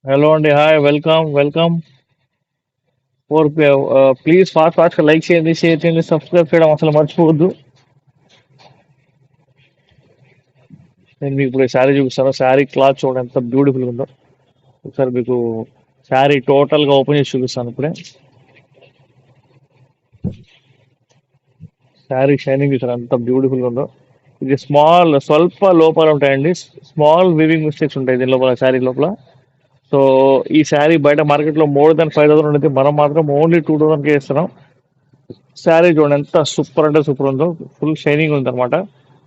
Hello అండి. Hi. Welcome. Welcome. Four please ఫాస్ట్‌గా like చేయండి, షేర్ చేయండి, సబ్స్క్రైబ్ చేయడం అసలు మర్చిపోవద్దు. నేను మీకు ఇప్పుడు శారీ చూపిస్తాను. శారీ క్లాత్ చూడండి ఎంత బ్యూటిఫుల్‌గా ఉందో. ఒకసారి మీకు శారీ టోటల్‌గా ఓపెన్ చేసి చూపిస్తాను ఇప్పుడే. శారీ షైనింగ్ చూసారా ఎంత బ్యూటిఫుల్‌గా ఉందో. ఇది స్వల్ప లోపాలు ఉంటాయండి. స్మాల్ వీవింగ్ మిస్టేక్స్ ఉంటాయి దీని లోపల, శారీ లోపల. సో ఈ శారీ బయట మార్కెట్‌లో మోర్ దాన్ 5000 ఉండేది. మనం మాత్రం ఓన్లీ 2000కే ఇస్తున్నాం. శారీ చూడండి ఎంత సూపర్ అంటే సూపర్ ఉందో. ఫుల్ షైనింగ్ ఉందన్నమాట.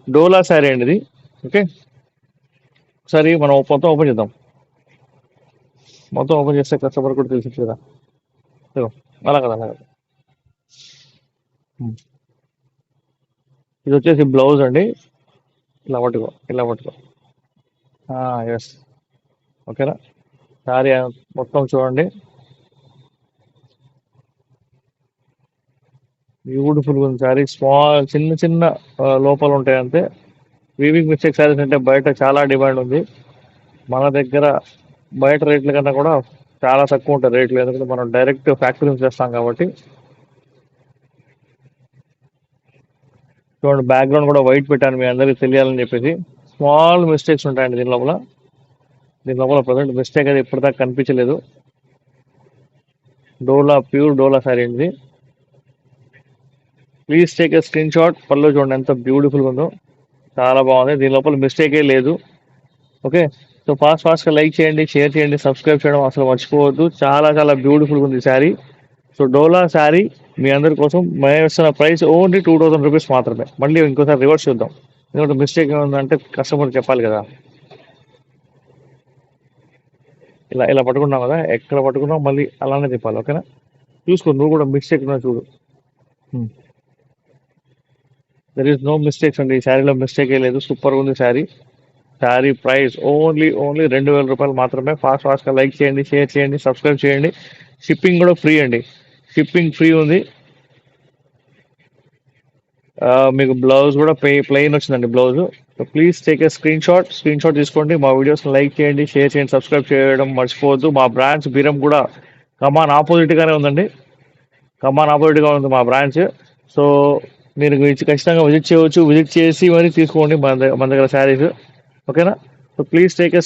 డోలా శారీ అండి ఇది. ఓకే. ఒకసారి మనం మొత్తం ఓపెన్ చేద్దాం. మొత్తం ఓపెన్ చేస్తే కస్టమర్ కూడా తెలిసి కదా. ఇదిగో. అలా కదా, అలా కదా. ఉమ్. ఇది వచ్చేసి బ్లౌజ్ అండి. ఇలా పట్టుకో, ఇలా పట్టుకో. ఎస్. ఓకేనా. శారీ మొత్తం చూడండి. బ్యూటిఫుల్ ఉంది శారీ. చిన్న చిన్న లోపాలు ఉంటాయి అంతే. వీవింగ్ మిస్టేక్ శారీస్ అంటే బయట చాలా డిమాండ్ ఉంది. మన దగ్గర బయట రేట్ల కన్నా కూడా చాలా తక్కువ ఉంటాయి రేట్లు, ఎందుకంటే మనం డైరెక్ట్ ఫ్యాక్టరీ నుంచి చేస్తాం కాబట్టి. చూడండి, బ్యాక్గ్రౌండ్ కూడా వైట్ పెట్టాను మీ అందరికీ తెలియాలని చెప్పేసి. స్మాల్ మిస్టేక్స్ ఉంటాయండి దీని లోపల. దీని లోపల ప్రజెంట్ మిస్టేక్ అయితే ఇప్పటిదాకా కనిపించలేదు. ప్యూర్ డోలా శారీ అండి. Please take a screen shot. పళ్ళు చూడండి ఎంత బ్యూటిఫుల్గా ఉందో. చాలా బాగుంది. దీని లోపల మిస్టేకే లేదు. ఓకే. సో ఫాస్ట్గా లైక్ చేయండి, షేర్ చేయండి, సబ్స్క్రైబ్ చేయడం అసలు మర్చిపోవద్దు. చాలా చాలా బ్యూటిఫుల్గా ఉంది శారీ. సో డోలా శారీ మీ అందరి కోసం మేము ఇస్తున్న ప్రైస్ ఓన్లీ 2000 రూపీస్ మాత్రమే. మళ్ళీ ఇంకోసారి రివర్స్ చూద్దాం, ఎందుకంటే మిస్టేక్ ఏముందంటే కస్టమర్ చెప్పాలి కదా. ఇలా ఇలా పట్టుకున్నాం కదా, ఎక్కడ పట్టుకున్నాం మళ్ళీ అలానే చెప్పాలి. ఓకేనా. చూసుకో, నువ్వు కూడా మిస్టేక్ ఉన్నా చూడు. దెర్ ఈస్ నో మిస్టేక్స్ అండి. ఈ శారీలో మిస్టేకే లేదు. సూపర్గా ఉంది శారీ. శారీ ప్రైస్ ఓన్లీ 2000 రూపాయలు మాత్రమే. ఫాస్ట్గా లైక్ చేయండి, షేర్ చేయండి, సబ్స్క్రైబ్ చేయండి. షిప్పింగ్ కూడా ఫ్రీ అండి. షిప్పింగ్ ఫ్రీ ఉంది. మీకు బ్లౌజ్ కూడా ప్లెయిన్ వచ్చిందండి blouse. Please take a screen shot తీసుకోండి. మా వీడియోస్ లైక్ చేయండి, షేర్ చేయండి, సబ్స్క్రైబ్ చేయడం మర్చిపోవద్దు. మా బ్రాంచ్ బీరం కూడా కమాన్ ఆపోజిట్గానే ఉందండి. కమాన్ ఆపోజిట్గా ఉంది మా బ్రాంచ్. సో మీరు ఖచ్చితంగా విజిట్ చేయవచ్చు. విజిట్ చేసి మరి తీసుకోండి మన దగ్గర శారీస్. ఓకేనా. So please take a